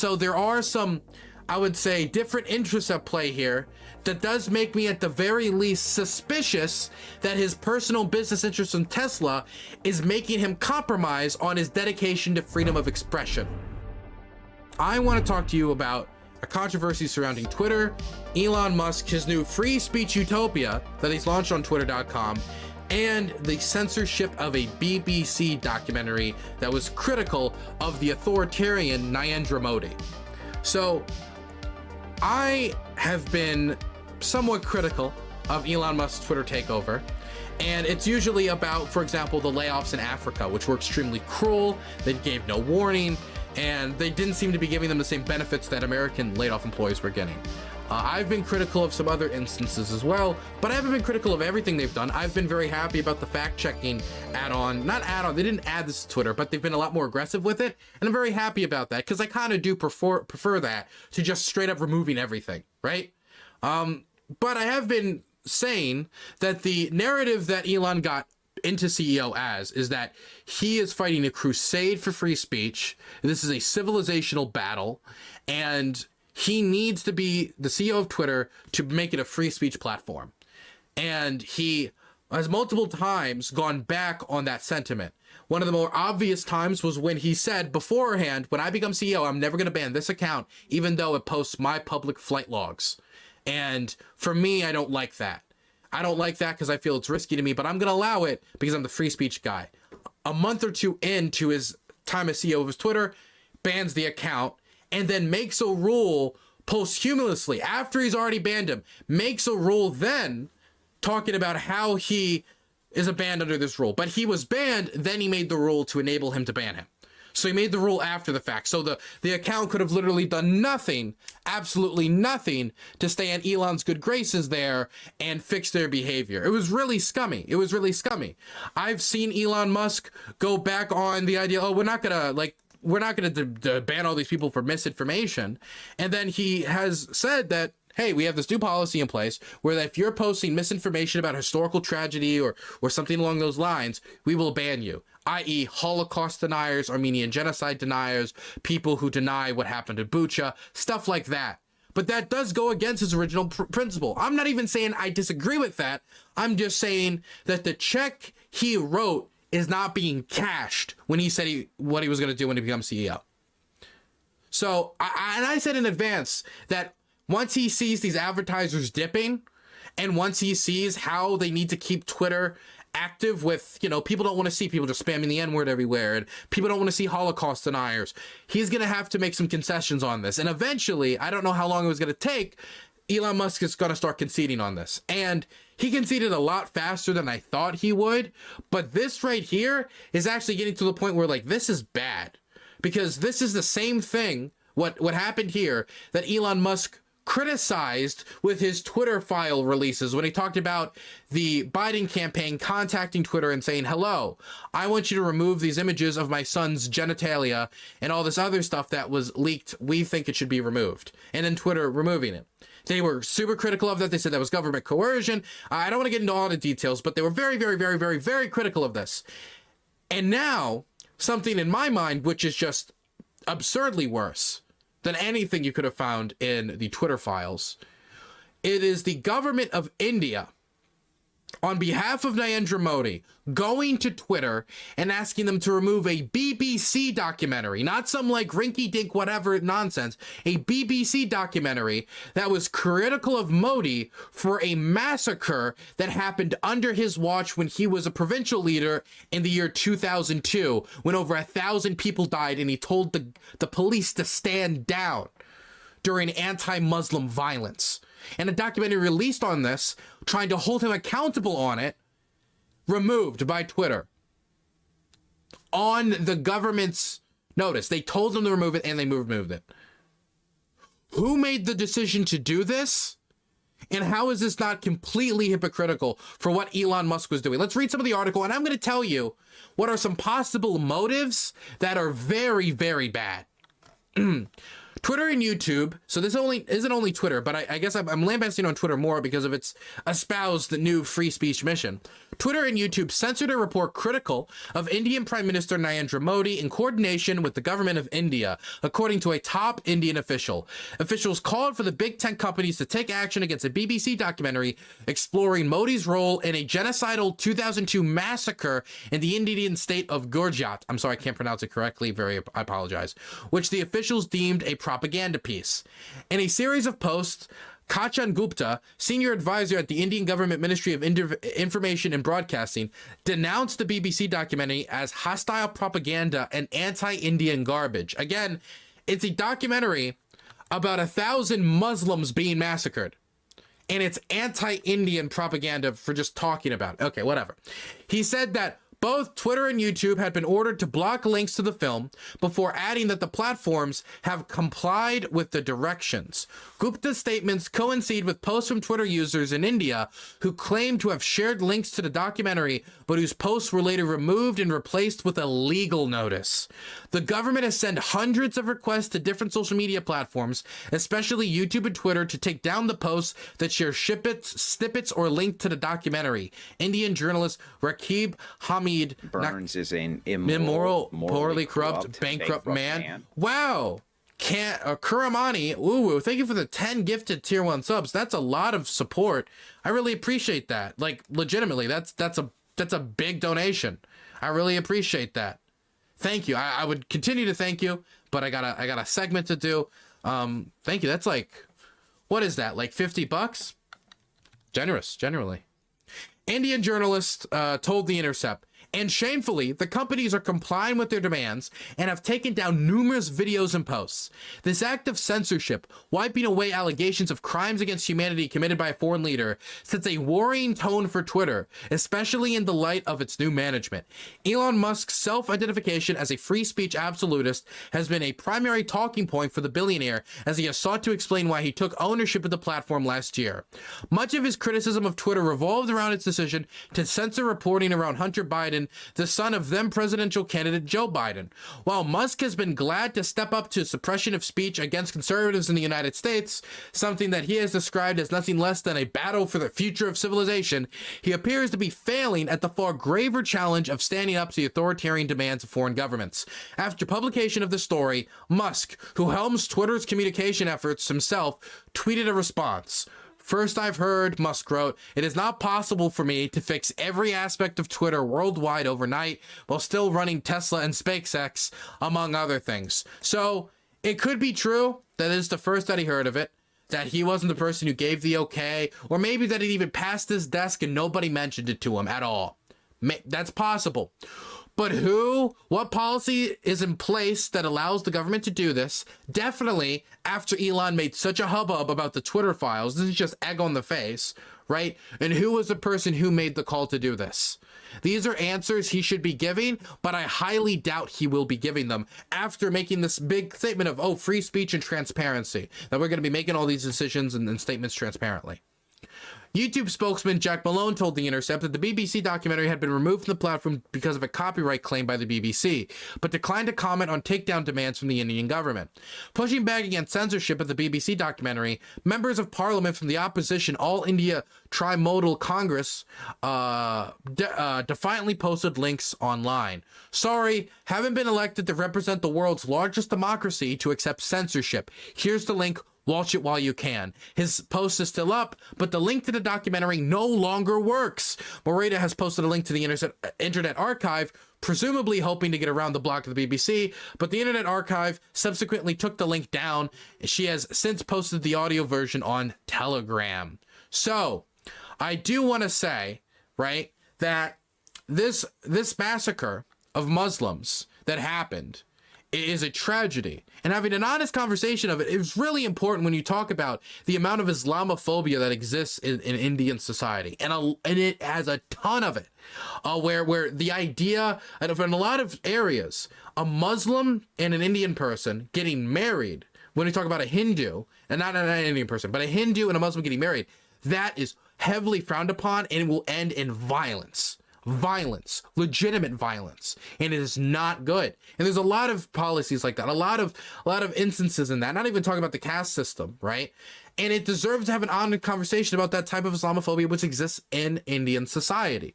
So there are some, I would say, different interests at play here that does make me at the very least suspicious that his personal business interest in Tesla is making him compromise on his dedication to freedom of expression. I want to talk to you about a controversy surrounding Twitter, Elon Musk, his new free speech utopia that he's launched on twitter.com, and the censorship of a BBC documentary that was critical of the authoritarian Narendra Modi. So I have been somewhat critical of Elon Musk's Twitter takeover, and it's usually about, for example, the layoffs in Africa, which were extremely cruel. They gave no warning, and they didn't seem to be giving them the same benefits that American laid-off employees were getting. I've been critical of some other instances as well, but I haven't been critical of everything they've done. I've been very happy about the fact-checking add-on. Not add-on, they didn't add this to Twitter, but they've been a lot more aggressive with it, and I'm very happy about that, because I kind of do prefer that to just straight-up removing everything, right? But I have been saying that the narrative that Elon got into CEO as is that he is fighting a crusade for free speech. This is a civilizational battle, and he needs to be the CEO of Twitter to make it a free speech platform. And he has multiple times gone back on that sentiment. One of the more obvious times was when he said beforehand, when I become CEO, I'm never going to ban this account, even though it posts my public flight logs. And for me, I don't like that. I don't like that because I feel it's risky to me, but I'm going to allow it because I'm the free speech guy. A month or two into his time as CEO of his Twitter, bans the account, and then makes a rule posthumously after he's already banned him, makes a rule then talking about how he is a banned under this rule. But he was banned, then he made the rule to enable him to ban him. So he made the rule after the fact. So the account could have literally done nothing, absolutely nothing, to stay in Elon's good graces there and fix their behavior. It was really scummy. It was really scummy. I've seen Elon Musk go back on the idea, oh, we're not gonna ban all these people for misinformation. And then he has said that, hey, we have this new policy in place where that if you're posting misinformation about historical tragedy or something along those lines, we will ban you, i.e. Holocaust deniers, Armenian genocide deniers, people who deny what happened in Bucha, stuff like that. But that does go against his original principle. I'm not even saying I disagree with that. I'm just saying that the check he wrote is not being cashed when he said what he was going to do when he becomes CEO. So I said in advance that once he sees these advertisers dipping, and once he sees how they need to keep Twitter active with, people don't want to see people just spamming the N-word everywhere, and people don't want to see Holocaust deniers, he's going to have to make some concessions on this. And eventually, I don't know how long it was going to take, Elon Musk is going to start conceding on this. And he conceded a lot faster than I thought he would. But this right here is actually getting to the point where, this is bad. Because this is the same thing, what happened here, that Elon Musk criticized with his Twitter file releases when he talked about the Biden campaign contacting Twitter and saying, hello, I want you to remove these images of my son's genitalia and all this other stuff that was leaked. We think it should be removed. And then Twitter removing it. They were super critical of that. They said that was government coercion. I don't want to get into all the details, but they were very, very, very, very, very critical of this. And now, something in my mind, which is just absurdly worse than anything you could have found in the Twitter files. It is the government of India, on behalf of Narendra Modi, going to Twitter and asking them to remove a BBC documentary, not some rinky-dink whatever nonsense, a BBC documentary that was critical of Modi for a massacre that happened under his watch when he was a provincial leader in the year 2002, when over 1,000 people died and he told the police to stand down during anti-Muslim violence. And a documentary released on this, trying to hold him accountable on it, removed by Twitter. On the government's notice. They told them to remove it, and they removed it. Who made the decision to do this? And how is this not completely hypocritical for what Elon Musk was doing? Let's read some of the article, and I'm going to tell you what are some possible motives that are very, very bad. Twitter and YouTube. So this isn't only Twitter, but I guess I'm lambasting on Twitter more because of its espoused the new free speech mission. Twitter and YouTube censored a report critical of Indian Prime Minister Narendra Modi in coordination with the government of India, according to a top Indian official. Officials called for the big tech companies to take action against a BBC documentary exploring Modi's role in a genocidal 2002 massacre in the Indian state of Gujarat. I'm sorry, I can't pronounce it correctly. I apologize. Which the officials deemed a propaganda piece. In a series of posts, Kachan Gupta, senior advisor at the Indian government Ministry of Information and Broadcasting, denounced the BBC documentary as hostile propaganda and anti-Indian garbage. Again, it's a documentary about 1,000 Muslims being massacred, and it's anti-Indian propaganda for just talking about it. Okay, whatever. He said that both Twitter and YouTube had been ordered to block links to the film, before adding that the platforms have complied with the directions. Gupta's statements coincide with posts from Twitter users in India who claim to have shared links to the documentary, but whose posts were later removed and replaced with a legal notice. The government has sent hundreds of requests to different social media platforms, especially YouTube and Twitter, to take down the posts that share snippets or link to the documentary. Indian journalist Rakib Hamid Burns is an immoral, morally corrupt, bankrupt man. Wow. Kuramani, ooh, thank you for the 10 gifted tier 1 subs. That's a lot of support. I really appreciate that. Like, legitimately, that's a big donation. I really appreciate that. Thank you. I would continue to thank you, but I got a segment to do. Thank you. That's like, what is that? Like $50? Generous, generally. Indian journalist told The Intercept, and shamefully, the companies are complying with their demands and have taken down numerous videos and posts. This act of censorship, wiping away allegations of crimes against humanity committed by a foreign leader, sets a worrying tone for Twitter, especially in the light of its new management. Elon Musk's self-identification as a free speech absolutist has been a primary talking point for the billionaire, as he has sought to explain why he took ownership of the platform last year. Much of his criticism of Twitter revolved around its decision to censor reporting around Hunter Biden, the son of then presidential candidate Joe Biden. While Musk has been glad to step up to suppression of speech against conservatives in the United States, something that he has described as nothing less than a battle for the future of civilization, he appears to be failing at the far graver challenge of standing up to the authoritarian demands of foreign governments. After publication of the story, Musk, who helms Twitter's communication efforts himself, tweeted a response. First I've heard, Musk wrote, it is not possible for me to fix every aspect of Twitter worldwide overnight while still running Tesla and SpaceX, among other things. So it could be true that it's the first that he heard of it, that he wasn't the person who gave the okay, or maybe that it even passed his desk and nobody mentioned it to him at all. That's possible. But what policy is in place that allows the government to do this? Definitely after Elon made such a hubbub about the Twitter files. This is just egg on the face, right? And who was the person who made the call to do this? These are answers he should be giving, but I highly doubt he will be giving them after making this big statement of, free speech and transparency, that we're going to be making all these decisions and statements transparently. YouTube spokesman Jack Malone told The Intercept that the BBC documentary had been removed from the platform because of a copyright claim by the BBC, but declined to comment on takedown demands from the Indian government. Pushing back against censorship of the BBC documentary, members of parliament from the opposition All India Trimodal Congress defiantly posted links online. Sorry, haven't been elected to represent the world's largest democracy to accept censorship. Here's the link. Watch it while you can. His post is still up, but the link to the documentary no longer works. Morita has posted a link to the Internet Archive, presumably hoping to get around the block of the BBC, but the Internet Archive subsequently took the link down. She has since posted the audio version on Telegram. So, I do want to say, right, that this massacre of Muslims that happened is a tragedy, and having an honest conversation of it is really important when you talk about the amount of Islamophobia that exists in Indian society, and it has a ton of it, where the idea, and in a lot of areas, a Muslim and an Indian person getting married, when we talk about a Hindu, and not an Indian person, but a Hindu and a Muslim getting married, that is heavily frowned upon and will end in violence. violence, legitimate violence, and it is not good. And there's a lot of policies like that, a lot of instances in that, not even talking about the caste system, right? And it deserves to have an honest conversation about that type of Islamophobia which exists in Indian society.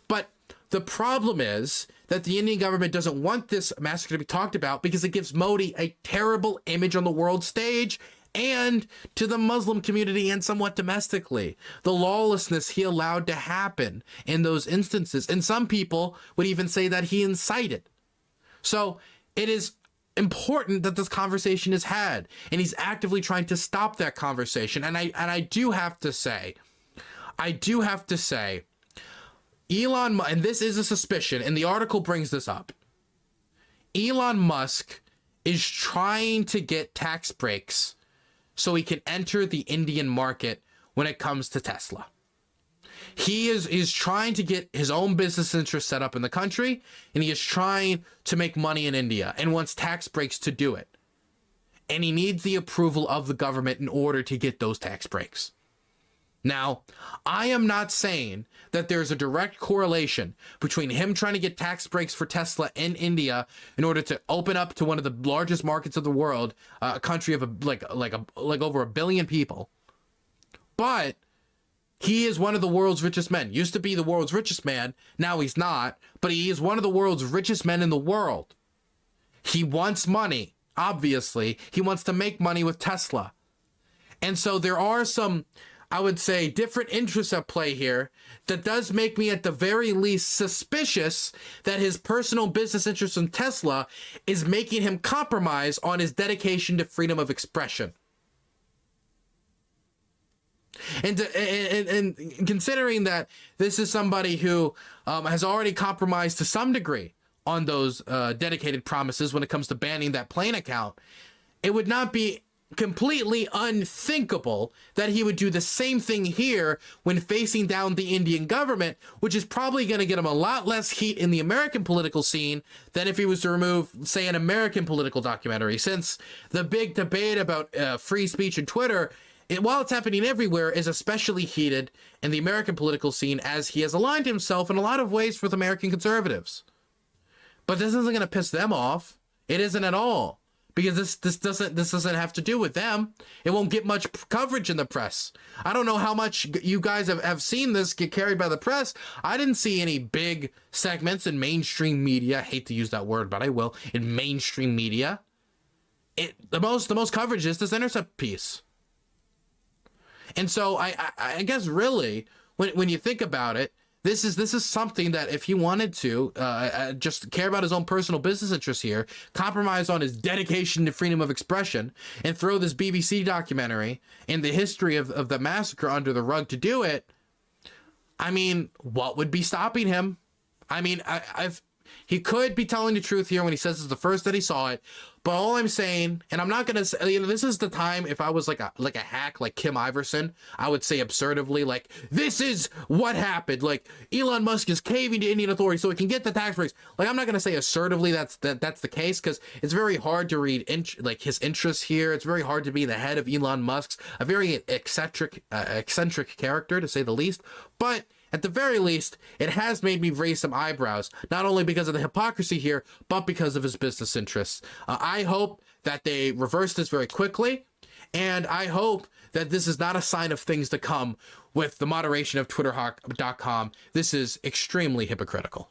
But the problem is that the Indian government doesn't want this massacre to be talked about because it gives Modi a terrible image on the world stage and to the Muslim community and somewhat domestically. The lawlessness he allowed to happen in those instances. And some people would even say that he incited. So it is important that this conversation is had, and he's actively trying to stop that conversation. And I do have to say, Elon, and this is a suspicion, and the article brings this up. Elon Musk is trying to get tax breaks so he can enter the Indian market when it comes to Tesla. He is trying to get his own business interests set up in the country, and he is trying to make money in India and wants tax breaks to do it. And he needs the approval of the government in order to get those tax breaks. Now, I am not saying that there's a direct correlation between him trying to get tax breaks for Tesla in India in order to open up to one of the largest markets of the world, a country of like over 1 billion people. But he is one of the world's richest men. Used to be the world's richest man. Now he's not, but he is one of the world's richest men in the world. He wants money, obviously. He wants to make money with Tesla. And so there are some, I would say, different interests at play here that does make me at the very least suspicious that his personal business interest in Tesla is making him compromise on his dedication to freedom of expression. And considering that this is somebody who has already compromised to some degree on those dedicated promises when it comes to banning that plane account, it would not be completely unthinkable that he would do the same thing here when facing down the Indian government, which is probably going to get him a lot less heat in the American political scene than if he was to remove, say, an American political documentary, since the big debate about free speech and Twitter, while it's happening everywhere, is especially heated in the American political scene, as he has aligned himself in a lot of ways with American conservatives. But this isn't going to piss them off. It isn't at all. Because this doesn't have to do with them. It won't get much coverage in the press. I don't know how much you guys have seen this get carried by the press. I didn't see any big segments in mainstream media. I hate to use that word, but I will. In mainstream media, the most coverage is this Intercept piece. And so I guess really when you think about it, this is something that if he wanted to just care about his own personal business interests here, compromise on his dedication to freedom of expression, and throw this BBC documentary and the history of the massacre under the rug to do it, I mean, what would be stopping him? I mean, he could be telling the truth here when he says it's the first that he saw it. But all I'm saying, and I'm not going to say, this is the time, if I was like a hack like Kim Iverson, I would say absurdly, like, this is what happened. Like, Elon Musk is caving to Indian authorities so he can get the tax breaks. Like, I'm not going to say assertively that's the case, because it's very hard to read his interests here. It's very hard to be the head of Elon Musk's, a very eccentric character, to say the least. But at the very least, it has made me raise some eyebrows, not only because of the hypocrisy here, but because of his business interests. I hope that they reverse this very quickly, and I hope that this is not a sign of things to come with the moderation of Twitter.com. This is extremely hypocritical.